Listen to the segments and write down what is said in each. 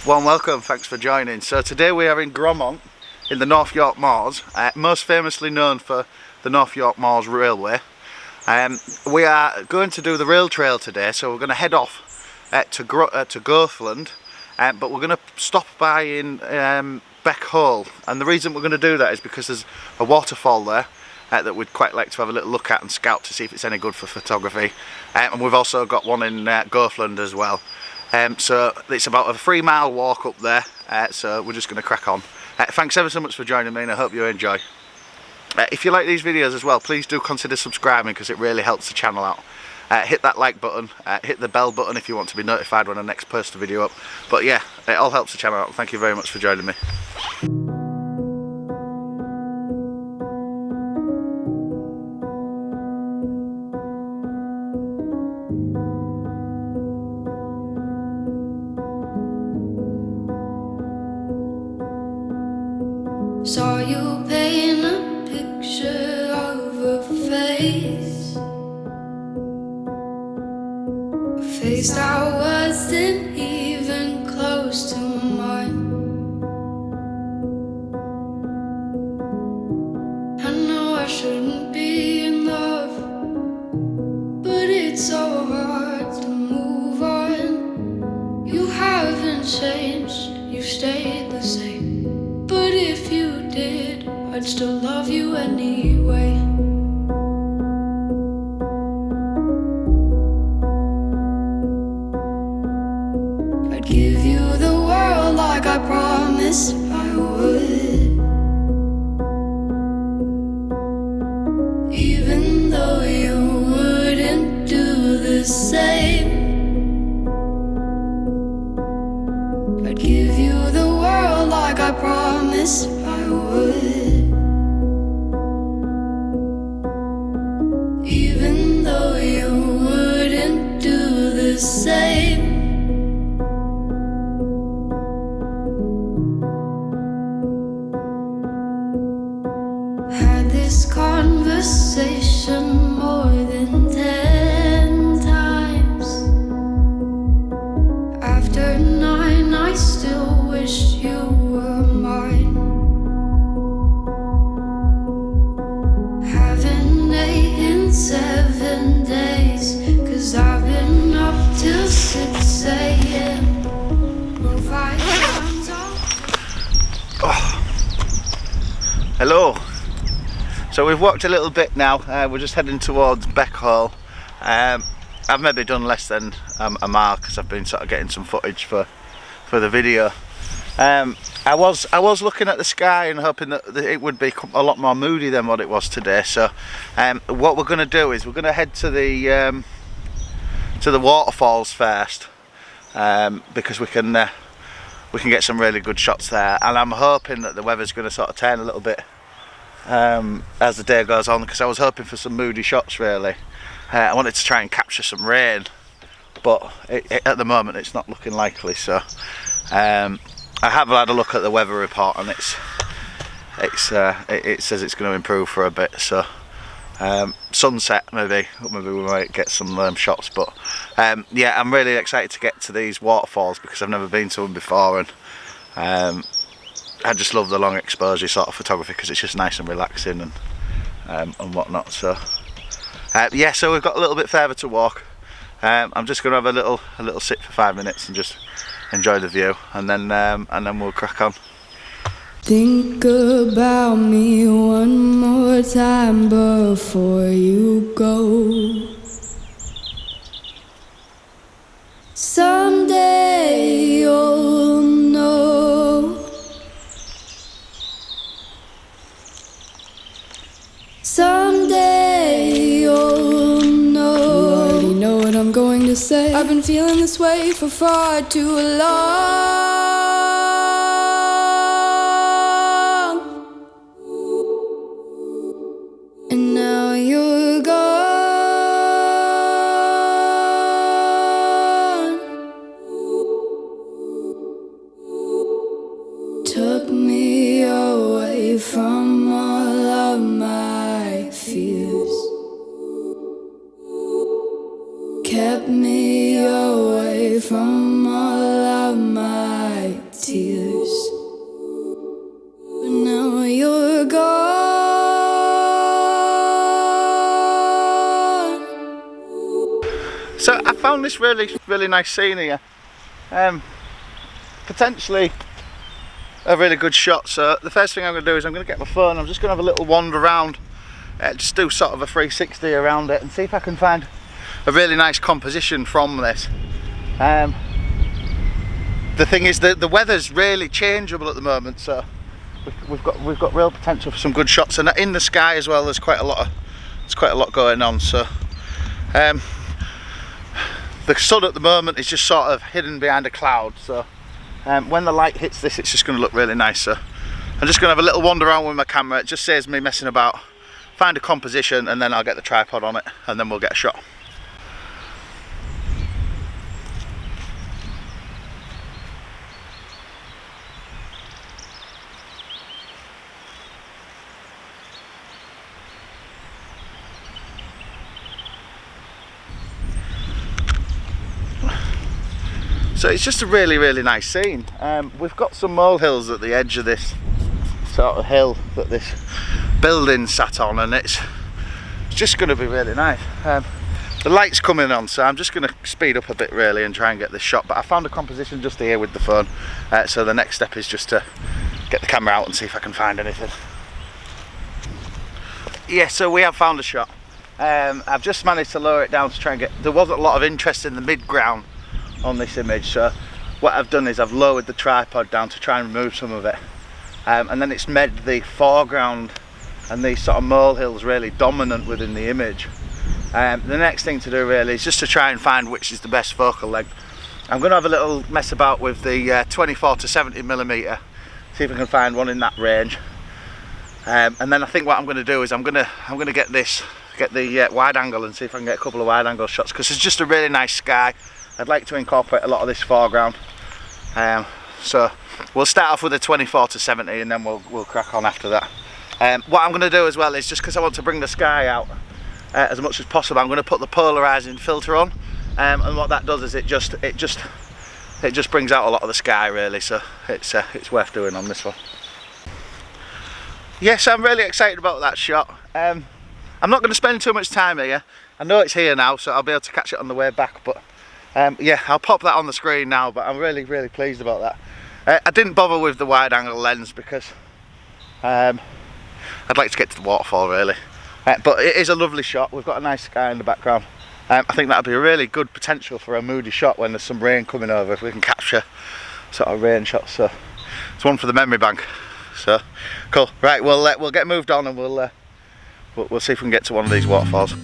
Warm welcome, thanks for joining. So today we are in Grosmont in the North York Moors, most famously known for the North York Moors Railway. We are going to do the rail trail today, so we're going to head off to Goathland, but we're going to stop by in Beck Hole, and the reason we're going to do that is because there's a waterfall there that we'd quite like to have a little look at and scout to see if it's any good for photography, and we've also got one in Goathland as well. So it's about a 3-mile walk up there, so we're just going to crack on. Thanks ever so much for joining me, and I hope you enjoy. If you like these videos as well, please do consider subscribing because it really helps the channel out. Hit that like button, hit the bell button if you want to be notified when I next post a video up. But yeah, it all helps the channel out. Thank you very much for joining me. Saw you paint a picture of a face, a face that wasn't even close to mine. I know I shouldn't be in love, but it's so hard to move on. You haven't changed, you stayed the same. But if you did, I'd still love you anyway. I'd give you the world like I promised I would, even though you wouldn't do the same. I'd give you the world like I promised I would, even though you wouldn't do the same. Had this conversation more than 10 times. After 9 I still wish you were mine. Haven't ate in 7 days, 'cause I've been up till 6 AM. Well, 5 times Hello. So we've walked a little bit now. We're just heading towards Beck Hole. I've maybe done less than a mile because I've been sort of getting some footage for the video. I was looking at the sky and hoping that it would be a lot more moody than what it was today. So what we're going to do is we're going to head to the waterfalls first, because we can get some really good shots there, and I'm hoping that the weather's going to sort of turn a little bit as the day goes on, because I was hoping for some moody shots really. I wanted to try and capture some rain, but at the moment it's not looking likely. So I have had a look at the weather report, and it says it's going to improve for a bit. So sunset maybe we might get some shots. But yeah, I'm really excited to get to these waterfalls because I've never been to them before, and I just love the long exposure sort of photography because it's just nice and relaxing and whatnot. So yeah, so we've got a little bit further to walk. I'm just going to have a little sit for 5 minutes and just enjoy the view, and then we'll crack on. Think about me one more time before you go. Someday you'll know. Someday you'll know. You already know what I'm going to say. I've been feeling this way for far too long. And now you're gone. Took me away from all of my fears. Kept me away from all of my this really nice scene here. Potentially a really good shot. So the first thing I'm going to do is I'm going to get my phone. I'm just going to have a little wander around, just do sort of a 360 around it and see if I can find a really nice composition from this. The thing is that the weather's really changeable at the moment, so we've got real potential for some good shots, and in the sky as well. There's quite a lot going on. So the sun at the moment is just sort of hidden behind a cloud. So when the light hits this, it's just going to look really nice. So I'm just going to have a little wander around with my camera. It just saves me messing about. Find a composition, and then I'll get the tripod on it, and then we'll get a shot. So it's just a really nice scene. We've got some molehills at the edge of this sort of hill that this building sat on, and it's just going to be really nice. The light's coming on, so I'm just going to speed up a bit really and try and get this shot. But I found a composition just here with the phone, so the next step is just to get the camera out and see if I can find anything. Yeah, so we have found a shot. I've just managed to lower it down to try and get. There wasn't a lot of interest in the mid-ground on this image, so what I've done is I've lowered the tripod down to try and remove some of it, and then it's made the foreground and these sort of molehills really dominant within the image. The next thing to do really is just to try and find which is the best focal length. I'm going to have a little mess about with the 24 to 70mm, see if I can find one in that range, and then I think what I'm going to do is I'm going to get the wide angle and see if I can get a couple of wide angle shots, because it's just a really nice sky. I'd like to incorporate a lot of this foreground, so we'll start off with a 24 to 70 and then we'll crack on after that. What I'm going to do as well is, just because I want to bring the sky out as much as possible, I'm going to put the polarizing filter on, and what that does is it just brings out a lot of the sky really, so it's worth doing on this one. Yes, I'm really excited about that shot. I'm not going to spend too much time here. I know it's here now, so I'll be able to catch it on the way back, but yeah, I'll pop that on the screen now. But I'm really pleased about that. I didn't bother with the wide angle lens because I'd like to get to the waterfall really, but it is a lovely shot. We've got a nice sky in the background. I think that'll be a really good potential for a moody shot when there's some rain coming over, if we can capture sort of rain shots. So it's one for the memory bank. So cool. Right, we'll get moved on, and we'll see if we can get to one of these waterfalls.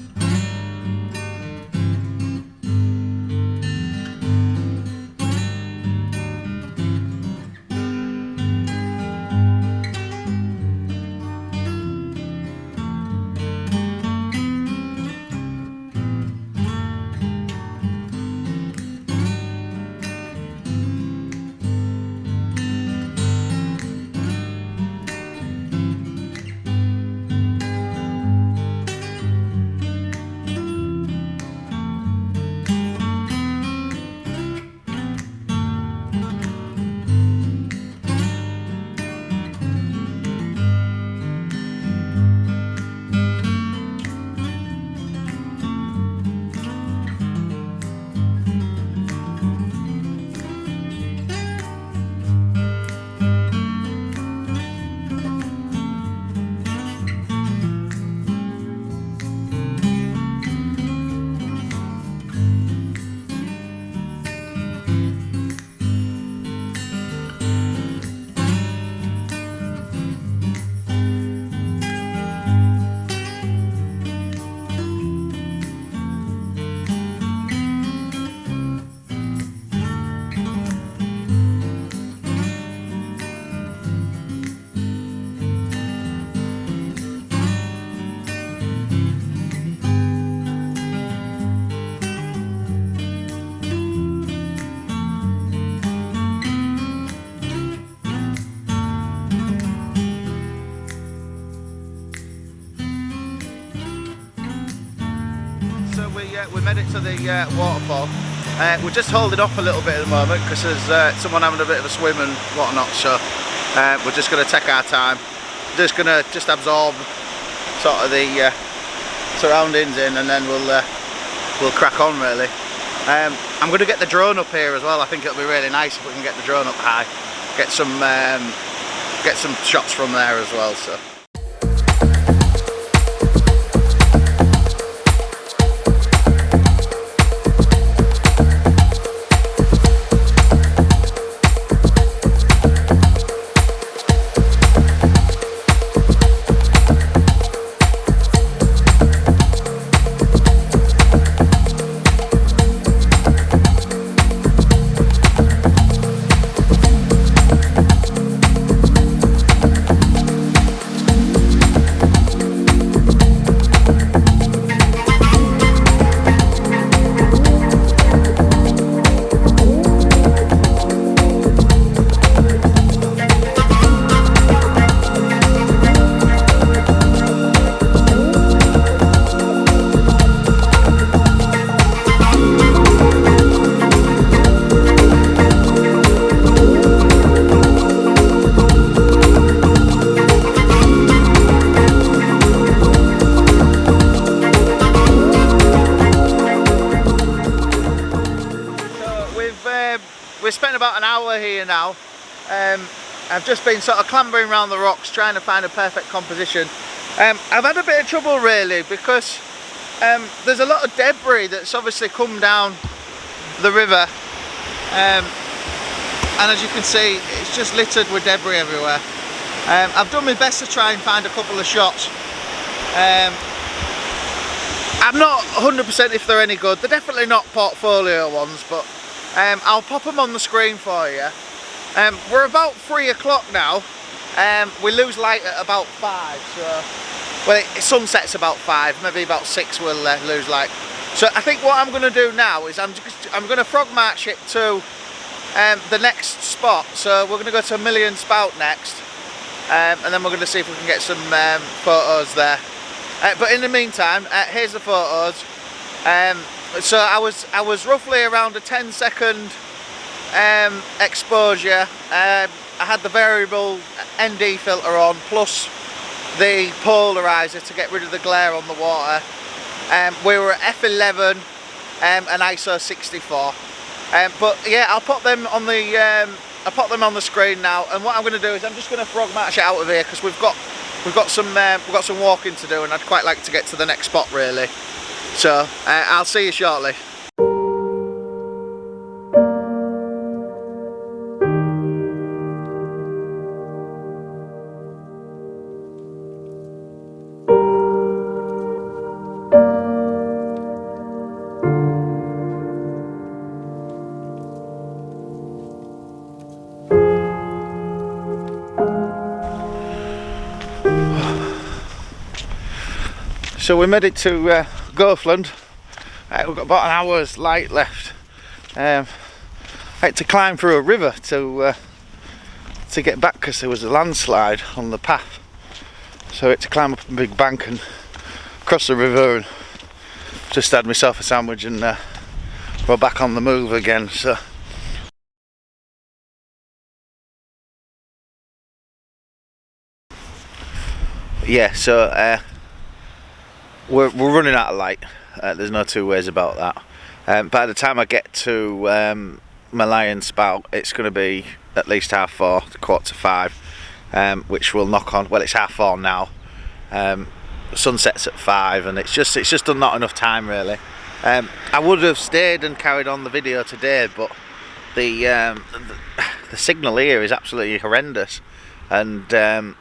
We made it to the waterfall. We're just holding off a little bit at the moment because there's someone having a bit of a swim and whatnot, so we're just going to take our time, just going to absorb sort of the surroundings in, and then we'll crack on really. I'm going to get the drone up here as well. I think it'll be really nice if we can get the drone up high, get some shots from there as well. So. We've spent about an hour here now. I've just been sort of clambering around the rocks trying to find a perfect composition. I've had a bit of trouble really because there's a lot of debris that's obviously come down the river, and as you can see it's just littered with debris everywhere. I've done my best to try and find a couple of shots. I'm not 100% if they're any good. They're definitely not portfolio ones, but I'll pop them on the screen for you. We're about 3 o'clock now. We lose light at about 5, so well, sunset's about 5, maybe about 6 we'll lose light. So I think what I'm going to do now is I'm going to frog march it to the next spot. So we're going to go to 𝘧𝘧𝘧𝘪𝘭𝘪𝘢𝘵 spout next, and then we're going to see if we can get some photos there. But in the meantime, here's the photos. So I was roughly around a 10-second exposure. I had the variable ND filter on, plus the polarizer to get rid of the glare on the water. We were at f11 and ISO 64. But yeah, I'll put them on the screen now. And what I'm going to do is I'm just going to frog march it out of here because we've got some walking to do, and I'd quite like to get to the next spot really. So I'll see you shortly. So we made it to Goathland. We've got about an hour's light left. I had to climb through a river to get back because there was a landslide on the path. So I had to climb up a big bank and cross the river, and just had myself a sandwich and we're back on the move again. So yeah, so we're running out of light. There's no two ways about that. By the time I get to 𝘧𝘧𝘧𝘪𝘭𝘪𝘢𝘵 spout, it's going to be at least 4:30 to 4:45, which will knock on. Well, it's 4:30 now. Sunset's at 5, and it's just not enough time really. I would have stayed and carried on the video today, but the signal here is absolutely horrendous, and I'm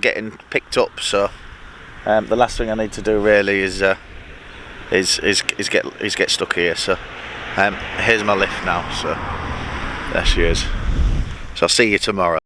getting picked up. So the last thing I need to do really is get stuck here. So here's my lift now. So there she is. So I'll see you tomorrow.